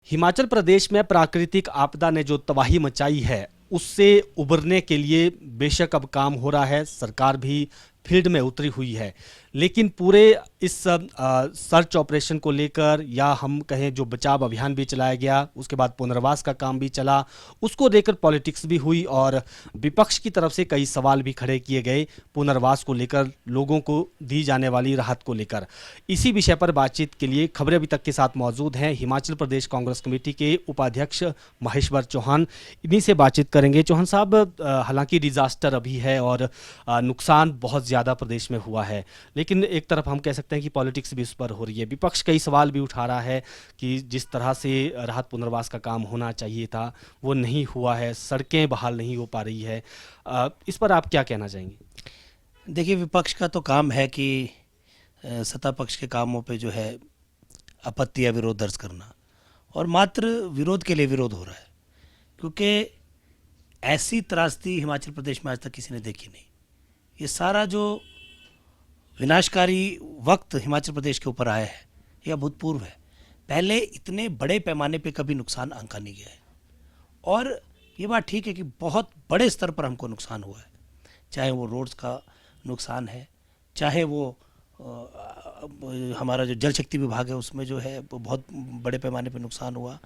हिमाचल प्रदेश में प्राकृतिक आपदा ने जो तबाही मचाई है उससे उबरने के लिए बेशक अब काम हो रहा है। सरकार भी फील्ड में उतरी हुई है, लेकिन पूरे इस सर्च ऑपरेशन को लेकर या हम कहें जो बचाव अभियान भी चलाया गया, उसके बाद पुनर्वास का काम भी चला, उसको लेकर पॉलिटिक्स भी हुई और विपक्ष की तरफ से कई सवाल भी खड़े किए गए पुनर्वास को लेकर, लोगों को दी जाने वाली राहत को लेकर। इसी विषय पर बातचीत के लिए खबरें अभी तक के साथ मौजूद हैं हिमाचल प्रदेश कांग्रेस कमेटी के उपाध्यक्ष महेश्वर चौहान। इन्हीं से बातचीत करेंगे। चौहान साहब, हालांकि डिजास्टर अभी है और नुकसान बहुत ज़्यादा प्रदेश में हुआ है, लेकिन एक तरफ हम कह सकते हैं कि पॉलिटिक्स भी उस पर हो रही है। विपक्ष कई सवाल भी उठा रहा है कि जिस तरह से राहत पुनर्वास का काम होना चाहिए था वो नहीं हुआ है, सड़कें बहाल नहीं हो पा रही है। इस पर आप क्या कहना चाहेंगे? देखिए, विपक्ष का तो काम है कि सत्ता पक्ष के कामों पे जो है आपत्ति या विरोध दर्ज करना, और मात्र विरोध के लिए विरोध हो रहा है, क्योंकि ऐसी त्रासदी हिमाचल प्रदेश में आज तक किसी ने देखी नहीं। ये सारा जो विनाशकारी वक्त हिमाचल प्रदेश के ऊपर आया है यह अभूतपूर्व है। पहले इतने बड़े पैमाने पे कभी नुकसान आंका नहीं गया है, और ये बात ठीक है कि बहुत बड़े स्तर पर हमको नुकसान हुआ है, चाहे वो रोड्स का नुकसान है, चाहे वो हमारा जो जल शक्ति विभाग है उसमें जो है वो बहुत बड़े पैमाने पे नुकसान हुआ,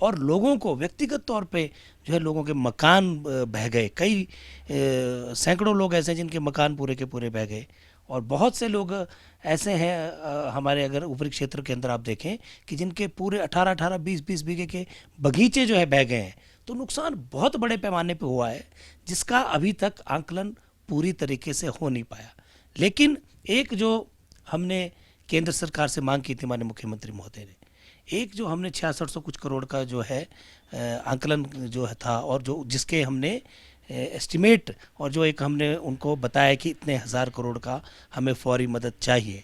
और लोगों को व्यक्तिगत तौर पे जो है लोगों के मकान बह गए। कई सैकड़ों लोग ऐसे हैं जिनके मकान पूरे के पूरे बह गए, और बहुत से लोग ऐसे हैं हमारे अगर ऊपरी क्षेत्र के अंदर आप देखें कि जिनके पूरे 18-18, 20-20 बीघे के बगीचे जो है बह गए हैं। तो नुकसान बहुत बड़े पैमाने पे हुआ है, जिसका अभी तक आंकलन पूरी तरीके से हो नहीं पाया। लेकिन एक जो हमने केंद्र सरकार से मांग की थी माननीय मुख्यमंत्री महोदय ने, एक जो हमने 6600 कुछ करोड़ का जो है आंकलन जो है था, और जो जिसके हमने एस्टिमेट और जो एक हमने उनको बताया कि इतने हज़ार करोड़ का हमें फौरी मदद चाहिए,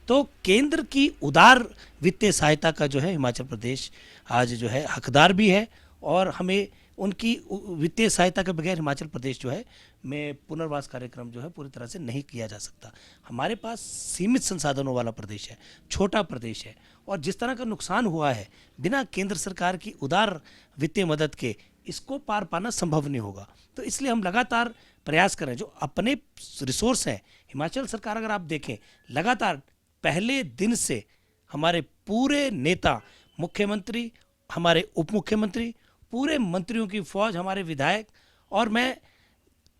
तो केंद्र की उदार वित्तीय सहायता का जो है हिमाचल प्रदेश आज जो है हकदार भी है, और हमें उनकी वित्तीय सहायता के बगैर हिमाचल प्रदेश जो है में पुनर्वास कार्यक्रम जो है पूरी तरह से नहीं किया जा सकता। हमारे पास सीमित संसाधनों वाला प्रदेश है, छोटा प्रदेश है, और जिस तरह का नुकसान हुआ है बिना केंद्र सरकार की उदार वित्तीय मदद के इसको पार पाना संभव नहीं होगा। तो इसलिए हम लगातार प्रयास करें, जो अपने रिसोर्स हैं। हिमाचल सरकार अगर आप देखें, लगातार पहले दिन से हमारे पूरे नेता, मुख्यमंत्री, हमारे उप मुख्यमंत्री, पूरे मंत्रियों की फौज, हमारे विधायक, और मैं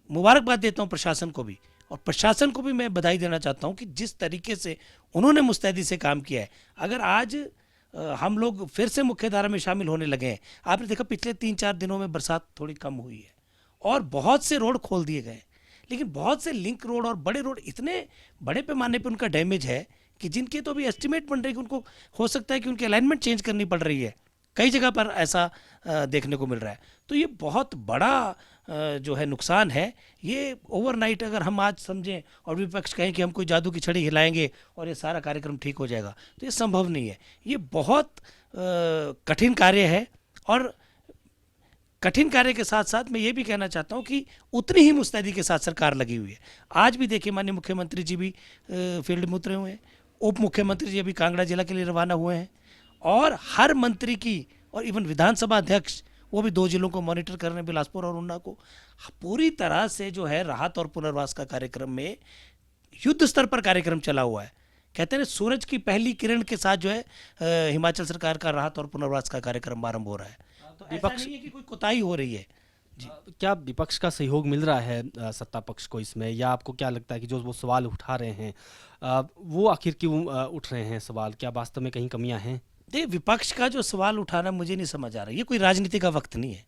मुबारकबाद देता हूं प्रशासन को भी, और प्रशासन को भी मैं बधाई देना चाहता हूं कि जिस तरीके से उन्होंने मुस्तैदी से काम किया है। अगर आज हम लोग फिर से मुख्य धारा में शामिल होने लगे हैं, आपने देखा पिछले 3-4 दिनों में बरसात थोड़ी कम हुई है और बहुत से रोड खोल दिए गए, लेकिन बहुत से लिंक रोड और बड़े रोड इतने बड़े पैमाने पर उनका डैमेज है कि जिनके तो भी एस्टिमेट बन रहे हैं कि उनको हो सकता है कि उनकी अलाइनमेंट चेंज करनी पड़ रही है। कई जगह पर ऐसा देखने को मिल रहा है। तो ये बहुत बड़ा जो है नुकसान है। ये ओवरनाइट अगर हम आज समझें और विपक्ष कहें कि हम कोई जादू की छड़ी हिलाएंगे और ये सारा कार्यक्रम ठीक हो जाएगा, तो ये संभव नहीं है। ये बहुत कठिन कार्य है, और कठिन कार्य के साथ साथ मैं ये भी कहना चाहता हूँ कि उतनी ही मुस्तैदी के साथ सरकार लगी हुई है। आज भी देखिए, माननीय मुख्यमंत्री जी भी फील्ड में उतरे हुए हैं, उप मुख्यमंत्री जी अभी कांगड़ा जिला के लिए रवाना हुए हैं, और हर मंत्री की, और इवन विधानसभा अध्यक्ष वो भी 2 जिलों को मॉनिटर कर रहे हैं, बिलासपुर और ऊना को। पूरी तरह से जो है राहत और पुनर्वास का कार्यक्रम में युद्ध स्तर पर कार्यक्रम चला हुआ है। कहते हैं सूरज की पहली किरण के साथ जो है हिमाचल सरकार का राहत और पुनर्वास का कार्यक्रम आरंभ हो रहा है। तो विपक्ष नहीं है कि कोई कोताही हो रही है। क्या विपक्ष का सहयोग मिल रहा है सत्ता पक्ष को इसमें, या आपको क्या लगता है कि जो वो सवाल उठा रहे हैं वो आखिर क्यों उठ रहे हैं सवाल? क्या वास्तव में कहीं कमियां हैं? देखिए, विपक्ष का जो सवाल उठाना मुझे नहीं समझ आ रहा, ये कोई राजनीति का वक्त नहीं है।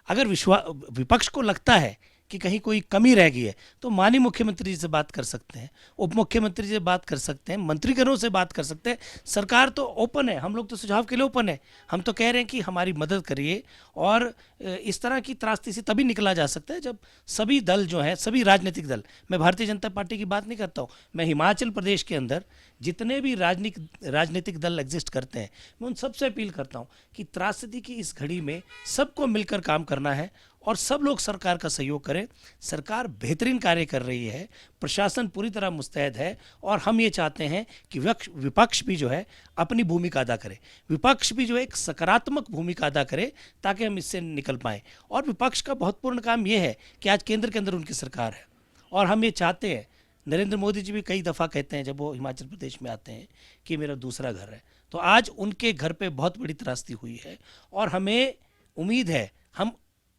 अगर विपक्ष को लगता है कि कहीं कोई कमी रह गई है, तो माननीय मुख्यमंत्री जी से बात कर सकते हैं, उप मुख्यमंत्री जी से बात कर सकते हैं, मंत्रीगणों से बात कर सकते हैं। सरकार तो ओपन है, हम लोग तो सुझाव के लिए ओपन है। हम तो कह रहे हैं कि हमारी मदद करिए, और इस तरह की त्रासदी से तभी निकला जा सकता है जब सभी दल जो हैं, सभी राजनीतिक दल, मैं भारतीय जनता पार्टी की बात नहीं करता हूँ, मैं हिमाचल प्रदेश के अंदर जितने भी राजनीतिक दल एग्जिस्ट करते हैं, मैं उन सबसे अपील करता हूँ कि त्रासदी की इस घड़ी में सबको मिलकर काम करना है, और सब लोग सरकार का सहयोग करें। सरकार बेहतरीन कार्य कर रही है, प्रशासन पूरी तरह मुस्तैद है और हम ये चाहते हैं कि विपक्ष भी जो है अपनी भूमिका अदा करे, विपक्ष भी जो है एक सकारात्मक भूमिका अदा करे ताकि हम इससे निकल पाएँ। और विपक्ष का बहुत पूर्ण काम ये है कि आज केंद्र के अंदर उनकी सरकार है और हम ये चाहते हैं, नरेंद्र मोदी जी भी कई दफ़ा कहते हैं जब वो हिमाचल प्रदेश में आते हैं कि मेरा दूसरा घर है, तो आज उनके घर पे बहुत बड़ी त्रासदी हुई है और हमें उम्मीद है, हम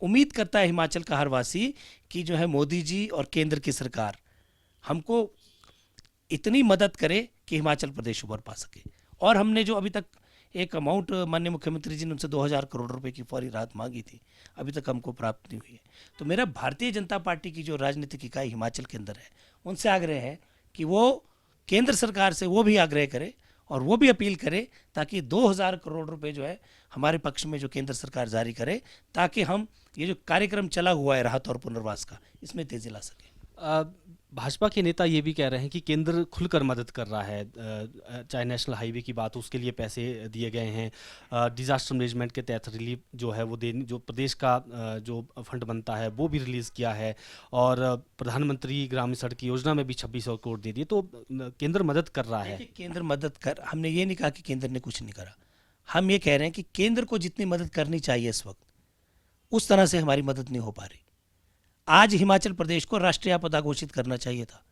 उम्मीद करता है हिमाचल का हर वासी कि जो है मोदी जी और केंद्र की सरकार हमको इतनी मदद करे कि हिमाचल प्रदेश उभर पा सके। और हमने जो अभी तक एक अमाउंट माननीय मुख्यमंत्री जी ने उनसे 2000 करोड़ रुपए की फौरी राहत मांगी थी, अभी तक हमको प्राप्त नहीं हुई है। तो मेरा भारतीय जनता पार्टी की जो राजनीतिक इकाई हिमाचल के अंदर है उनसे आग्रह है कि वो केंद्र सरकार से वो भी आग्रह करे और वो भी अपील करे ताकि 2000 करोड़ रुपए जो है हमारे पक्ष में जो केंद्र सरकार जारी करे ताकि हम ये जो कार्यक्रम चला हुआ है राहत और पुनर्वास का, इसमें तेजी ला सके। भाजपा के नेता ये भी कह रहे हैं कि केंद्र खुलकर मदद कर रहा है, चाहे नेशनल हाईवे की बात हो उसके लिए पैसे दिए गए हैं, डिजास्टर मैनेजमेंट के तहत रिलीफ जो है वो देने, जो प्रदेश का जो फंड बनता है वो भी रिलीज़ किया है और प्रधानमंत्री ग्रामीण सड़क योजना में भी 2600 करोड़ दे दिए। तो केंद्र मदद कर रहा है। केंद्र मदद कर, हमने ये नहीं कहा कि केंद्र ने कुछ नहीं करा, हम ये कह रहे हैं कि केंद्र को जितनी मदद करनी चाहिए इस वक्त उस तरह से हमारी मदद नहीं हो पा रही। आज हिमाचल प्रदेश को राष्ट्रीय आपदा घोषित करना चाहिए था।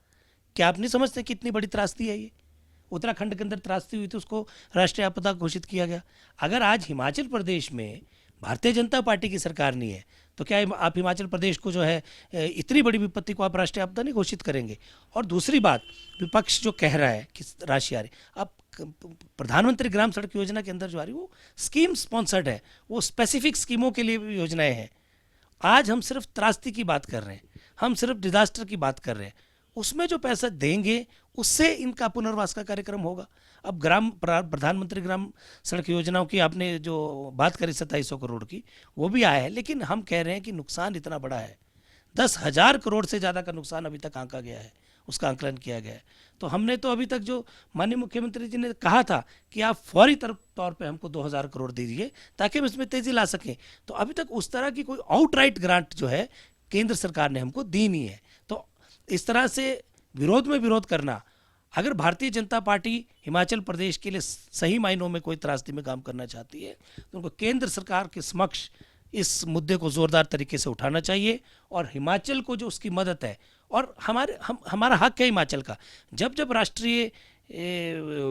क्या आप नहीं समझते कितनी बड़ी त्रासदी है ये? उत्तराखंड के अंदर त्रासदी हुई थी, उसको राष्ट्रीय आपदा घोषित किया गया। अगर आज हिमाचल प्रदेश में भारतीय जनता पार्टी की सरकार नहीं है तो क्या आप हिमाचल प्रदेश को जो है इतनी बड़ी विपत्ति को आप राष्ट्रीय आपदा नहीं घोषित करेंगे? और दूसरी बात, विपक्ष जो कह रहा है कि राशि आ रही, अब प्रधानमंत्री ग्राम सड़क योजना के अंदर जो आ रही वो स्कीम स्पॉन्सर्ड है, वो स्पेसिफिक स्कीमों के लिए भी योजनाएं हैं। आज हम सिर्फ त्रासदी की बात कर रहे हैं, हम सिर्फ डिजास्टर की बात कर रहे हैं, उसमें जो पैसा देंगे उससे इनका पुनर्वास का कार्यक्रम होगा। अब प्रधानमंत्री ग्राम सड़क योजनाओं की आपने जो बात करी 2700 करोड़ की, वो भी आया है, लेकिन हम कह रहे हैं कि नुकसान इतना बड़ा है, 10,000 करोड़ से ज़्यादा का नुकसान अभी तक आंका गया है, उसका आंकलन किया गया है। तो हमने तो अभी तक जो माननीय मुख्यमंत्री जी ने कहा था कि आप फौरी तौर पे हमको 2000 करोड़ दे दीजिए ताकि हम इसमें तेजी ला सकें, तो अभी तक उस तरह की कोई आउटराइट ग्रांट जो है केंद्र सरकार ने हमको दी नहीं है। तो इस तरह से विरोध में विरोध करना, अगर भारतीय जनता पार्टी हिमाचल प्रदेश के लिए सही मायनों में कोई त्रासदी में काम करना चाहती है तो उनको केंद्र सरकार के समक्ष इस मुद्दे को ज़ोरदार तरीके से उठाना चाहिए और हिमाचल को जो उसकी मदद है, और हमारा हक है हिमाचल का। जब जब राष्ट्रीय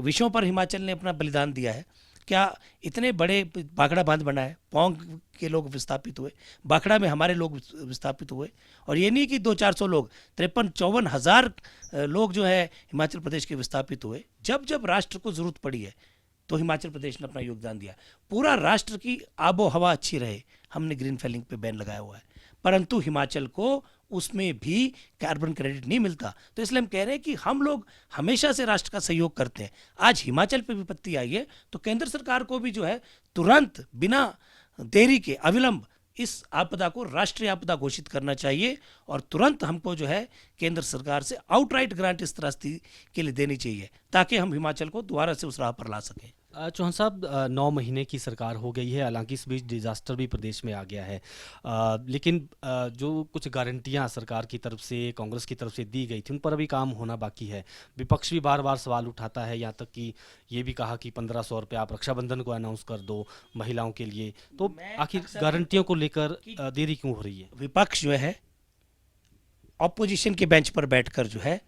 विषयों पर हिमाचल ने अपना बलिदान दिया है, क्या इतने बड़े भाखड़ा बांध बना है, पौंग के लोग विस्थापित हुए, भाखड़ा में हमारे लोग विस्थापित हुए, और ये नहीं कि 200-400 लोग, 53-54 हज़ार लोग जो है हिमाचल प्रदेश के विस्थापित हुए। जब जब राष्ट्र को ज़रूरत पड़ी है तो हिमाचल प्रदेश ने अपना योगदान दिया। पूरा राष्ट्र की आबो हवा अच्छी रहे, हमने ग्रीन फैलिंग पे बैन लगाया हुआ है, परंतु हिमाचल को उसमें भी कार्बन क्रेडिट नहीं मिलता। तो इसलिए हम कह रहे हैं कि हम लोग हमेशा से राष्ट्र का सहयोग करते हैं। आज हिमाचल पे विपत्ति आई है तो केंद्र सरकार को भी जो है तुरंत बिना देरी के अविलंब इस आपदा को राष्ट्रीय आपदा घोषित करना चाहिए और तुरंत हमको जो है केंद्र सरकार से आउटराइट ग्रांट इस त्रासदी के लिए देनी चाहिए ताकि हम हिमाचल को दोबारा से उस राह पर ला सकें। चौहान साहब, 9 महीने की सरकार हो गई है, हालांकि इस बीच डिजास्टर भी प्रदेश में आ गया है, लेकिन जो कुछ गारंटियां सरकार की तरफ से, कांग्रेस की तरफ से दी गई थी उन पर अभी काम होना बाकी है। विपक्ष भी बार बार सवाल उठाता है, यहाँ तक कि ये भी कहा कि 1500 रुपये आप रक्षाबंधन को अनाउंस कर दो महिलाओं के लिए। तो आखिर गारंटियों को लेकर देरी क्यों हो रही है? विपक्ष जो है ऑपोजिशन के बेंच पर बैठकर जो है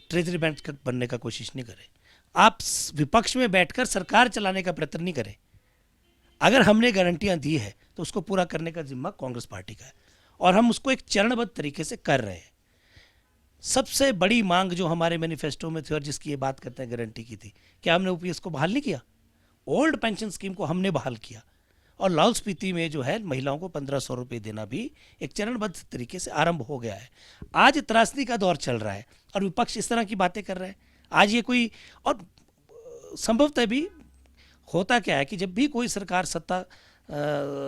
ट्रेजरी बेंच बनने का कोशिश नहीं करे। आप विपक्ष में बैठकर सरकार चलाने का प्रयत्न नहीं करें। अगर हमने गारंटियां दी है तो उसको पूरा करने का जिम्मा कांग्रेस पार्टी का है और हम उसको एक चरणबद्ध तरीके से कर रहे हैं। सबसे बड़ी मांग जो हमारे मैनिफेस्टो में थी और जिसकी ये बात करते हैं गारंटी की थी, क्या हमने ओपीएस को बहाल नहीं किया? ओल्ड पेंशन स्कीम को हमने बहाल किया और लाहौल स्पीति में जो है महिलाओं को 1500 रुपये देना भी एक चरणबद्ध तरीके से आरंभ हो गया है। आज त्रासदी का दौर चल रहा है और विपक्ष इस तरह की बातें कर रहे हैं। आज ये कोई, और संभवतः भी होता क्या है कि जब भी कोई सरकार सत्ता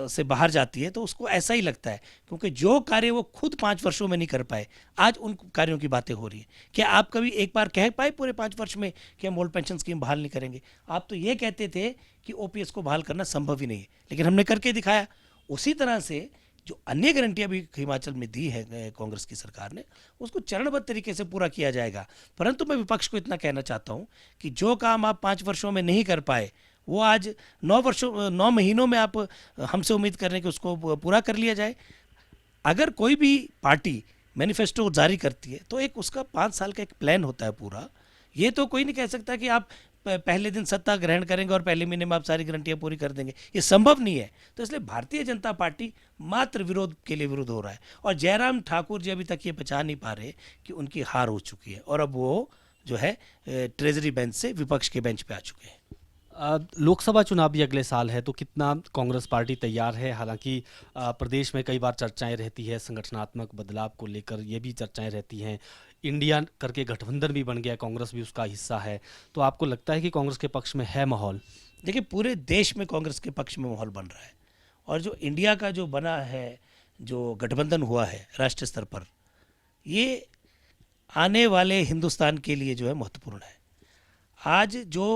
से बाहर जाती है तो उसको ऐसा ही लगता है, क्योंकि जो कार्य वो खुद 5 वर्षों में नहीं कर पाए, आज उन कार्यों की बातें हो रही हैं। क्या आप कभी एक बार कह पाए पूरे 5 वर्ष में कि हम ओल्ड पेंशन स्कीम बहाल नहीं करेंगे? आप तो ये कहते थे कि ओपीएस को बहाल करना संभव ही नहीं है, लेकिन हमने करके दिखाया। उसी तरह से जो अन्य गारंटियां भी हिमाचल में दी है कांग्रेस की सरकार ने, उसको चरणबद्ध तरीके से पूरा किया जाएगा। परंतु मैं विपक्ष को इतना कहना चाहता हूं कि जो काम आप 5 वर्षों में नहीं कर पाए, वो आज 9 महीनों में आप हमसे उम्मीद कर रहे हैं कि उसको पूरा कर लिया जाए। अगर कोई भी पार्टी मैनिफेस्टो जारी करती है तो एक उसका 5 साल का एक प्लान होता है पूरा। ये तो कोई नहीं कह सकता कि आप पहले दिन सत्ता ग्रहण करेंगे और पहले महीने में आप सारी गारंटियां पूरी कर देंगे, ये संभव नहीं है। तो इसलिए भारतीय जनता पार्टी मात्र विरोध के लिए विरोध हो रहा है, और जयराम ठाकुर जी अभी तक ये बचा नहीं पा रहे कि उनकी हार हो चुकी है और अब वो जो है ट्रेजरी बेंच से विपक्ष के बेंच पे आ चुके हैं। लोकसभा चुनाव भी अगले साल है, तो कितना कांग्रेस पार्टी तैयार है? हालांकि प्रदेश में कई बार चर्चाएं रहती है संगठनात्मक बदलाव को लेकर, ये भी चर्चाएं रहती हैं। इंडिया करके गठबंधन भी बन गया, कांग्रेस भी उसका हिस्सा है, तो आपको लगता है कि कांग्रेस के पक्ष में है माहौल? देखिए, पूरे देश में कांग्रेस के पक्ष में माहौल बन रहा है, और जो इंडिया का जो बना है, जो गठबंधन हुआ है राष्ट्रीय स्तर पर, ये आने वाले हिंदुस्तान के लिए जो है महत्वपूर्ण है। आज जो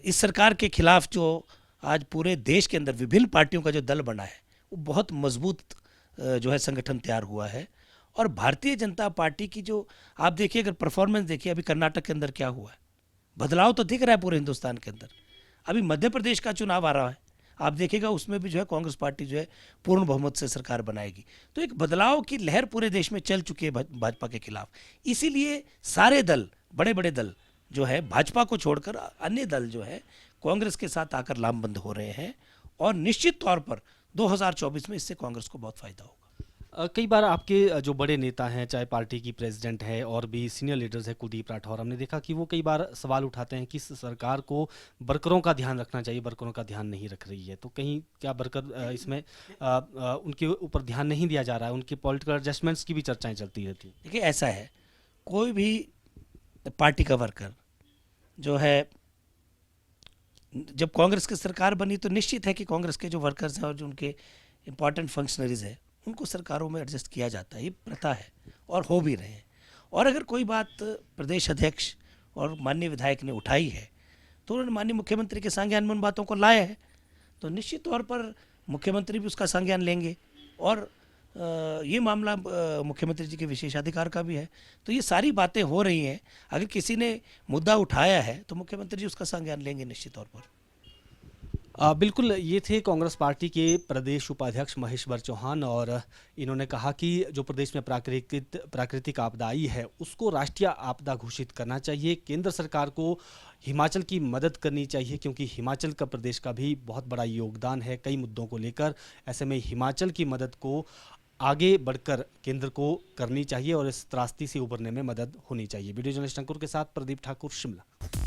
इस सरकार के खिलाफ जो आज पूरे देश के अंदर विभिन्न पार्टियों का जो दल बना है, वो बहुत मजबूत जो है संगठन तैयार हुआ है। और भारतीय जनता पार्टी की जो आप देखिए, अगर परफॉर्मेंस देखिए, अभी कर्नाटक के अंदर क्या हुआ है, बदलाव तो दिख रहा है पूरे हिंदुस्तान के अंदर। अभी मध्य प्रदेश का चुनाव आ रहा है, आप देखिएगा उसमें भी जो है कांग्रेस पार्टी जो है पूर्ण बहुमत से सरकार बनाएगी। तो एक बदलाव की लहर पूरे देश में चल चुकी है भाजपा के खिलाफ। इसीलिए सारे दल, बड़े बड़े दल जो है, भाजपा को छोड़कर अन्य दल जो है कांग्रेस के साथ आकर लामबंद हो रहे हैं, और निश्चित तौर पर 2024 में इससे कांग्रेस को बहुत फायदा होगा। कई बार आपके जो बड़े नेता हैं, चाहे पार्टी की प्रेसिडेंट है और भी सीनियर लीडर्स हैं, कुलदीप राठौर, हमने देखा कि वो कई बार सवाल उठाते हैं कि सरकार को वर्करों का ध्यान रखना चाहिए, वर्करों का ध्यान नहीं रख रही है। तो कहीं क्या वर्कर इसमें उनके ऊपर ध्यान नहीं दिया जा रहा है? उनके पॉलिटिकल एडजस्टमेंट्स की भी चर्चाएं चलती रहती हैं। देखिए, ऐसा है, कोई भी पार्टी का वर्कर जो है, जब कांग्रेस की सरकार बनी तो निश्चित है कि कांग्रेस के जो वर्कर्स हैं और जो उनके इंपॉर्टेंट फंक्शनरीज हैं, उनको सरकारों में एडजस्ट किया जाता है। ये प्रथा है और हो भी रहे हैं। और अगर कोई बात प्रदेश अध्यक्ष और माननीय विधायक ने उठाई है, तो उन्होंने माननीय मुख्यमंत्री के संज्ञान में उन बातों को लाया है, तो निश्चित तौर पर मुख्यमंत्री भी उसका संज्ञान लेंगे। और ये मामला मुख्यमंत्री जी के विशेषाधिकार का भी है। तो ये सारी बातें हो रही हैं। अगर किसी ने मुद्दा उठाया है तो मुख्यमंत्री जी उसका संज्ञान लेंगे निश्चित तौर पर। बिल्कुल, ये थे कांग्रेस पार्टी के प्रदेश उपाध्यक्ष महेश्वर चौहान, और इन्होंने कहा कि जो प्रदेश में प्राकृतिक आपदा आई है उसको राष्ट्रीय आपदा घोषित करना चाहिए। केंद्र सरकार को हिमाचल की मदद करनी चाहिए, क्योंकि हिमाचल का प्रदेश का भी बहुत बड़ा योगदान है कई मुद्दों को लेकर। ऐसे में हिमाचल की मदद को आगे बढ़कर केंद्र को करनी चाहिए और इस त्रासदी से उबरने में मदद होनी चाहिए। वीडियो जर्नलिस्ट अंकुर के साथ प्रदीप ठाकुर, शिमला।